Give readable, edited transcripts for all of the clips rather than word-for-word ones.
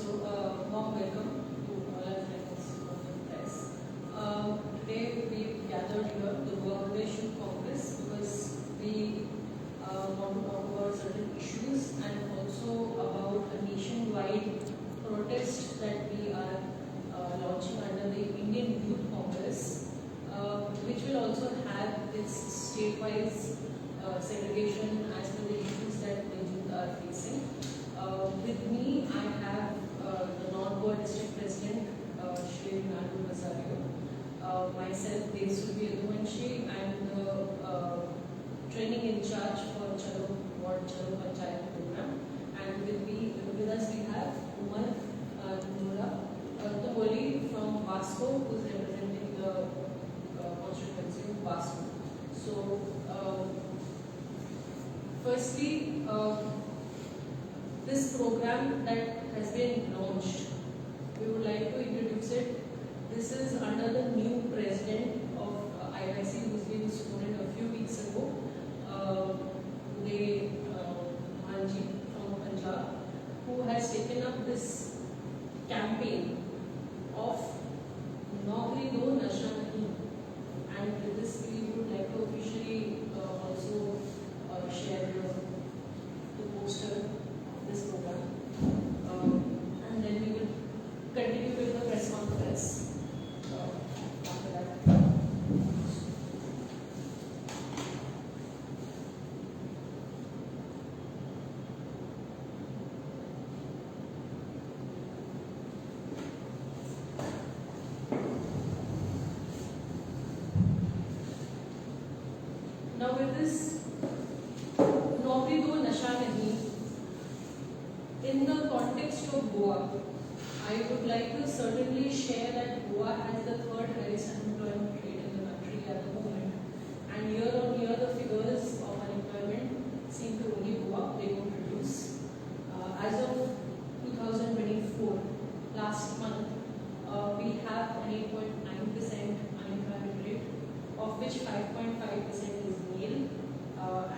Warm welcome to all our friends of the press. Today we gathered here the Goa Pradesh Youth Congress because we want to talk about certain issues and also about a nationwide protest that we are launching under the Indian Youth Congress, which will also have its state-wise segregation as per the issues that the youth are facing. With me, I have the North Goa District President, Shri Nadu Basario, myself, Desubi Adumanshi, and the training in charge for Chalo Ward Chalo Panchayat program. And with us we have Umar Nura Tamoli from Vasco, who is representing the constituency of Vasco. So, firstly, this program that has been launched, we would like to introduce it. This is under the new president of IYC, who's been sworn a few weeks ago, Uday Manji from Punjab, who has taken up this campaign of Naukri Do Nasha Nahi. And with this, we would like to officially also share the poster of this program. And then we will continue with the press conference after that. Now with this Naukri Do Nasha Nahi, in the context of Goa, I would like to certainly share that Goa has the third highest unemployment rate in the country at the moment. And year on year, the figures of unemployment seem to only go up, they don't reduce. As of 2024, last month, we have an 8.9% unemployment rate, of which 5.5% is male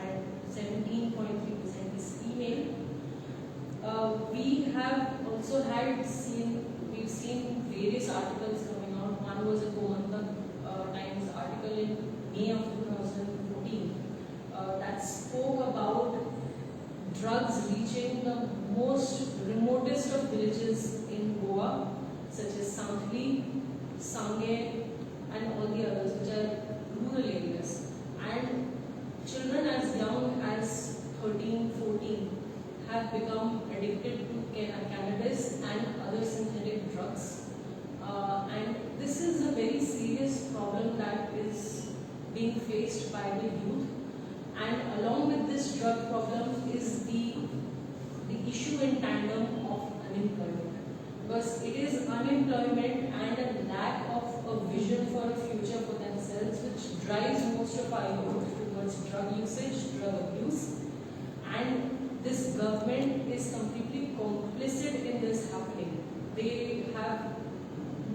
and 17.3% is female. We have also we've seen various articles coming out. One was a Gomantak Times article in May of 2014 that spoke about drugs reaching the most remotest of villages in Goa, such as Santhli, Sange, and all the others, which are rural areas. And children as young as 13, 14 have become addicted to cannabis and other synthetic drugs. And this is a very serious problem that is being faced by the youth. And along with this drug problem is the issue in tandem of unemployment. Because it is unemployment and a lack of a vision for a future for themselves which drives most of our youth towards drug usage, drug abuse. And this government is completely complicit in this happening. They have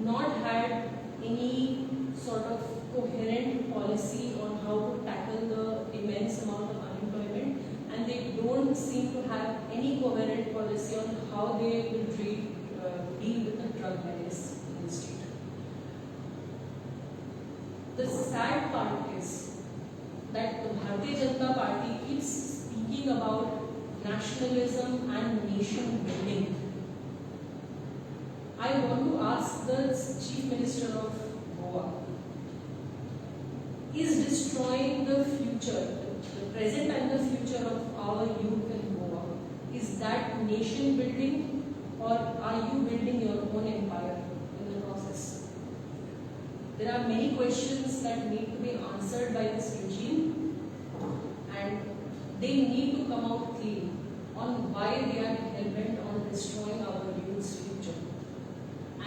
not had any sort of coherent policy on how to tackle the immense amount of unemployment, and they don't seem to have any coherent policy on how they will deal with the drug menace in the state. The sad part is that the Bharatiya Janata Party keeps speaking about nationalism and nation building. I want to ask the Chief Minister of Goa, is destroying the future, the present and the future of our youth in Goa, is that nation building, or are you building your own empire in the process? There are many questions that need to be answered by this regime, and they need to come out clean on why they are hell-bent on destroying our youth's future,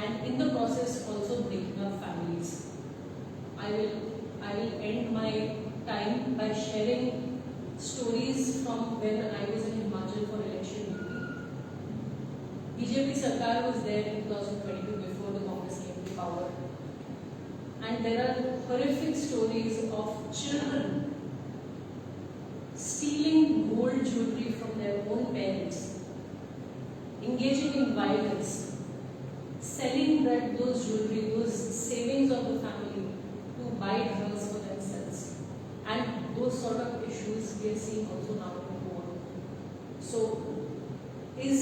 and in the process also breaking up families. I will end my time by sharing stories from when I was in Himachal for election duty. BJP Sarkar was there in 2022 before the Congress came to power. And there are horrific stories of children stealing gold jewelry from their own parents engaging in violence, selling those jewelry, those savings of the family to buy drugs for themselves. And those sort of issues we are seeing also now in Goa. So, is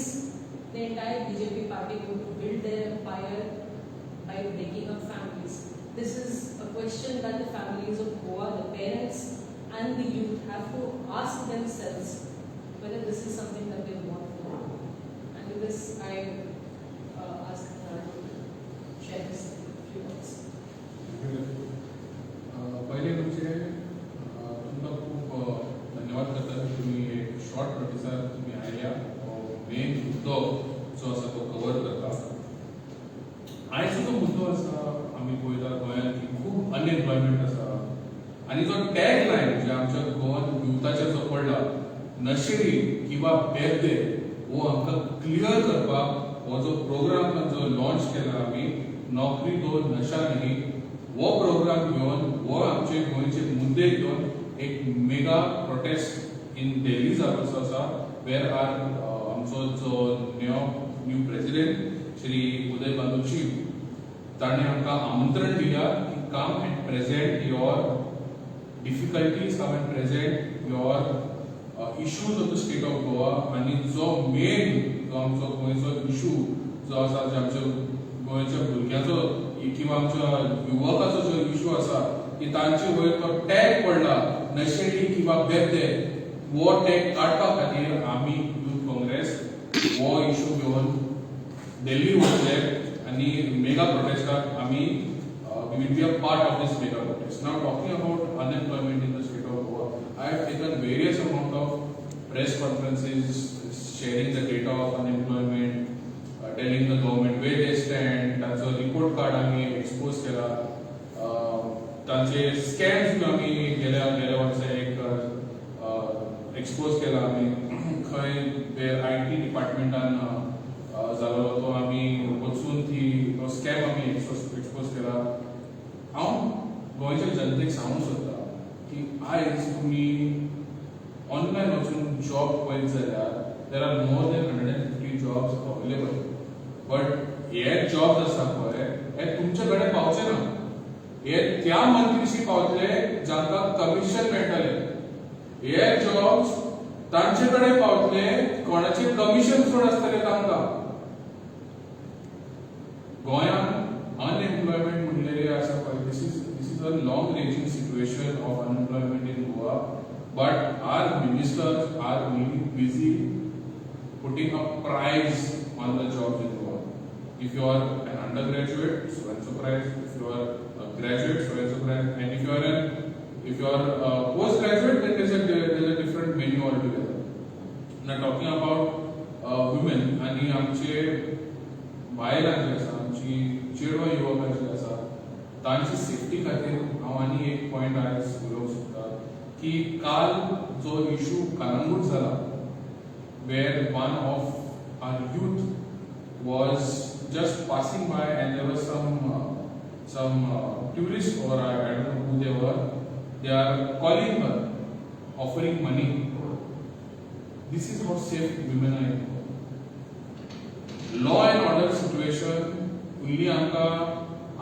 the entire BJP party going to build their empire by breaking up families? This is a question that the families of Goa, the parents and the youth have to ask themselves whether this is something that they want to do. And with this, I ask Nara to share his few words. पहिले तुमचे तुमकां खूप धन्यवाद करता की तुम्ही एक short नोटिसार तुम्ही आयल्या मेन मुद्दो जो आसा तो कवर करता. आयचो जो मुद्दो आसा आमी पळयता गोंयांत की खूब अनएम्प्लॉयमेंट आसा आनी जो टॅग लायन जे आमच्या गोवन युथाचेर जो पडला नशेडी किंवा बेदे हो आमकां क्लियर करपाक हो जो प्रोग्राम जो लॉन्च केला आमी नौकरी दो नशा नहीं वो प्रोग्राम घेवन वो आमचे गोंयचे मुद्दे घेवन एक मेगा प्रोटेस्ट इन दिल्ली जावपाचो आसा वेर आर आमचो जो न्यू प्रेसिडेंट श्री उदय बांदोची ताणें आमकां आमंत्रण दिल्या की come and present your difficulties, come and present your issues of the state of Goa. आनी जो मेन जो आमचो गोंयचो इश्यू जो आसा जे आमच्या गोंयच्या भुरग्यांचो किंवा आमच्या युवकाचो जो इश्यू आसा की तांचे वयर तो टॅग पडला नशेडी किंवा बेदे वो टॅग काडपा खातीर आमी यूथ काँग्रेस वो इश्यू घेवन दिल्ली वयतले आनी मेगा प्रोटेस्टाक आमी we will be a part of this mega protest. Now talking about unemployment in the state of Goa, I have taken various amount of press conferences sharing the data of unemployment, telling the government where they stand. तांचो report card आमी expose केला, तांचे scams आमी गेल्या वर्सा एक expose केला आमी खंय IT डिपार्टमेंटान जालो तो आमी वचून तो स्कॅम आमी एक्सपोज केला. हांव गोंयच्या जनतेक सांगूंक सोदता की आयज तुमी ऑनलायन वचून जॉब पळयत जाल्यार there are more than 150 jobs available. But हे जॉब्स आसा पळय हे तुमचे कडेन पावचे ना. हे त्या मंत्रीशी पावतले जांकां कमिशन मेळटले. हे जॉब्स तांचे कडेन पावतले कोणाचे कमिशन चड आसतले तांकां. गोंयांत unemployment म्हणलेले आसा पळय this is a long ranging situation of unemployment in Goa, but our ministers are really busy putting a price on the jobs in Goa. If you are an undergraduate, so and so price. If you are a graduate, so and so price. And if you are a postgraduate, then there's a different menu altogether. Now talking about women आणि आमचे बायलां जे आसा आमची चेडवां युवकां जी आसा तांची safety खातीर हांव आनी एक पॉयंट आयज उलोवंक सोदता की काल जो इश्यू कलंगूट जाला where one of our youth was just passing by and there was some tourists or I don't know who they were. They are calling her, offering money. This is how safe women are in Goa. Law and order situation only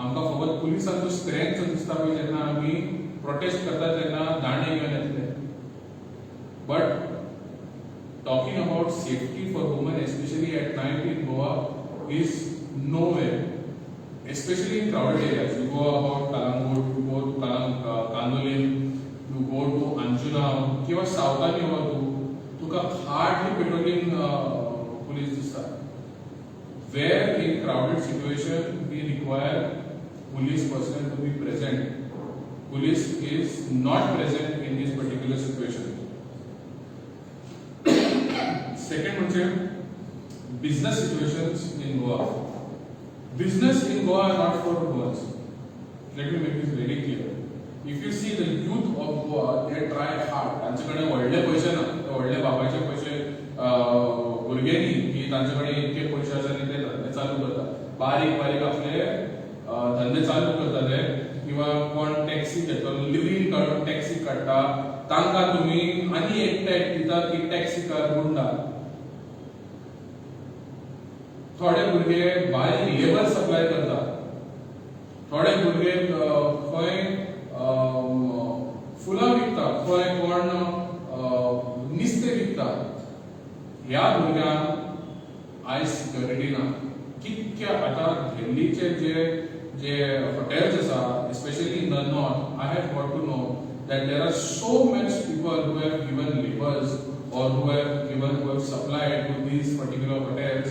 आमकां फकत पुलिसांचो strength दिसता पळय जेन्ना आमी protest करता तेन्ना दांडे घेवन येतले. But talking about safety for woman especially at night in Goa is nowhere, especially in crowded areas. You go about Kalangut, you go to Kandolin, you go to Anjuna, किंवा सावधानी हो तुका hardly patrolling police दिसता. Where in crowded situation we require police personnel to be present. Police is not present in this particular situation. Second म्हणजे business situations in Goa. Business in Goa are not for Goans. Let me make this very clear. If you see the youth of Goa, they try hard. तांचेकडे व्हडले पैसे ना, ते व्हडले बापाचे पैसे भुरग्यांनी की तांचेकडे इतके पैसे आसा की ते धंदे चालू करतात. बारीक आपले धंदे चालू करतात ते किंवा कोण टॅक्सी घेतो लिव्हिंग काढून टॅक्सी काढटा तांकां तुमी आनी एक टॅग दितात की टॅक्सी कार गुंडा. थोडे भुरगे भायर लेबर सप्लाय करतात, थोडे भुरगे खंय फुलां विकतात, खंय कोण नुस्तें विकतात. ह्या भुरग्यांक आयज सिक्युरिटी ना. कितके आतां दिल्लीचे जे hotels आसा, especially in the north, I have got to know that there are so much people who have given labors or who have supplied to these particular hotels.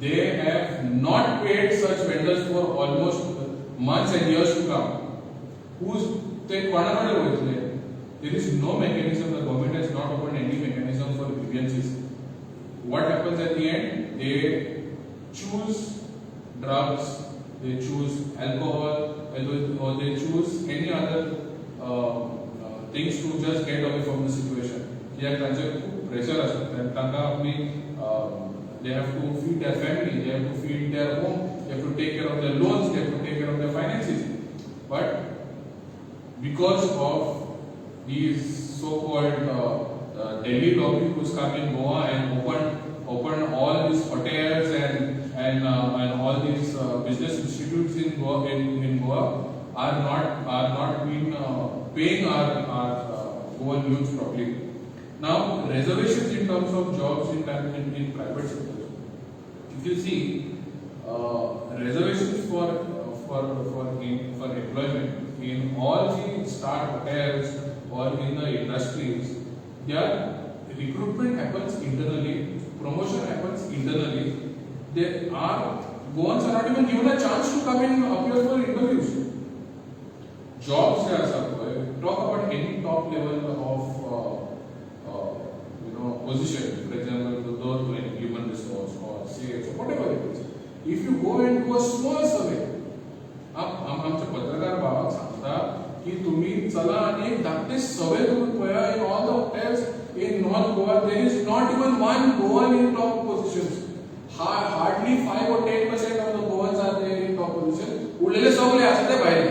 They have not paid such vendors for almost months and years to come. They कोणाकडे वयतले? There is no mechanism. The government has not opened any mechanism for grievances. What happens at the end? They choose drugs, they choose alcohol, or they choose any other things to just get away from the situation. कित्याक तांचे खूब pressure आसता, तांकां आपली they have to feed their family, they have to feed their home, they have to take care of their loans, they have to take care of their finances. But because of these so-called Delhi lobby who's come in Goa and opened all these hotels and all these business institutes in Goa are not been paying our Goan youth properly. Now, reservations in terms of jobs in private sector. If you see reservations for employment in all the star hotels or in the industries, their recruitment happens internally, promotion happens internally. Goans are not even given a chance to come and appear for interviews. Jobs are talk about any top level of position, for example, those in human resource or sales or whatever it is. If you go and do a small survey, आमचे पत्रकार भावाक सांगता की तुम्ही चला आणि एक धाकटे सर्वे करून पळया in all the hotels in North Goa there is not even one Goan in top positions. Hardly 5 or 10% of the Goans are there in top position. उरलेले सगळे असते भायर.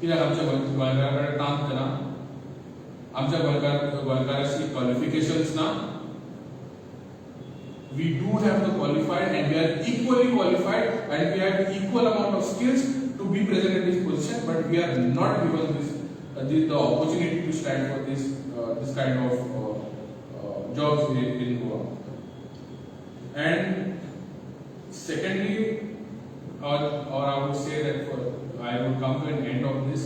कित्याक आमच्या गोंयकारांकडे काम ना, आमच्या गोंयकाराची क्वालिफिकेशन्स ना. We do have the qualified and we are equally qualified and we have equal amount of skills to be present in this position, but we are not given the opportunity to stand for this kind of jobs in Goa. And secondly, or I would say that I would come to an end of this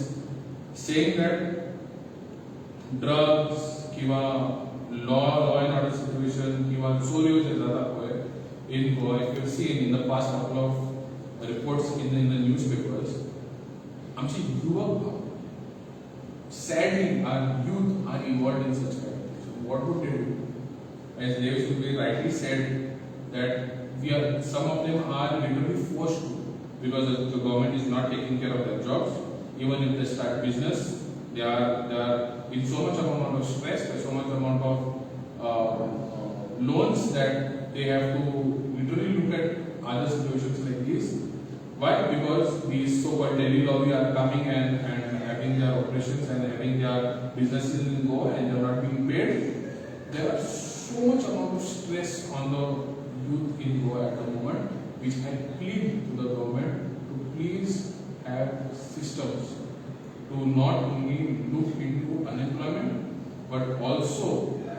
saying that drugs किंवा law and order situation किंवा चोऱ्यो जे जाता पळय in Goa, if you have seen in the past couple of reports in the newspapers, आमची युवक sadly our youth are involved in such kind of things. What would they do? As they used to be rightly said that some of them are literally forced to, because the government is not taking care of their jobs. Even if they start business, they are in so much amount of stress, so much amount of loans that they have to literally look at other situations like this. Why? Because these so-called Delhi lobby are coming and having their operations and having their businesses in Goa and they are not being paid. There are so much amount of stress on the youth in Goa at the moment, which I plead to the government to please have systems to not only look into unemployment, but also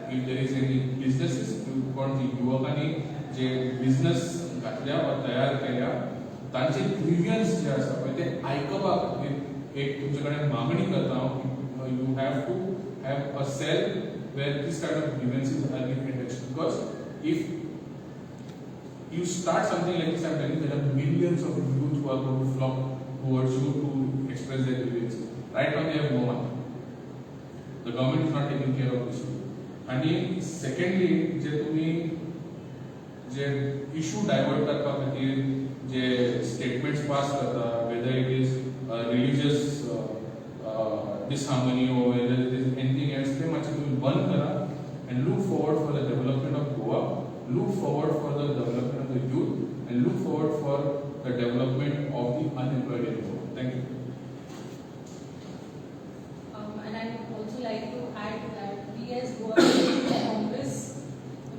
if there is any businesses, कोण युवकांनी जे business घातल्या वा तयार केल्या तांचे grievance जे आसा पळय ते आयकपाक एक तुमचे कडेन मागणी करता you have to have a cell where this kind of grievances are being attached, because if you start something like this, I'm telling you, there are millions of youth who are going to flock towards you to express their grievances. Right now they have no one. The government is not taking care of this. And secondly, J issue divert करपा खातीर जे statements pass करता, whether it is religious disharmony or whether it is anything else, ते मातशें तुमी बंद करा and look forward for the development of Goa, look forward for the development of the youth, and look forward for the development of the unemployed in Goa. Thank you. And I would also like to add that we as Goa Congress,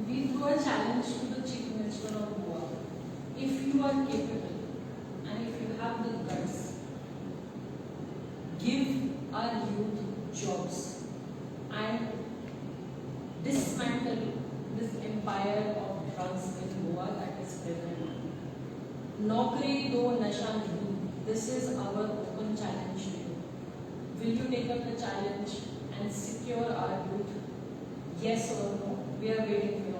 we threw a challenge to the Chief Minister of Goa Goa that is prevalent. Naukri do nasha nahi. This is our open challenge to you. Will you take up the challenge and secure our youth? Yes or no? We are waiting for you.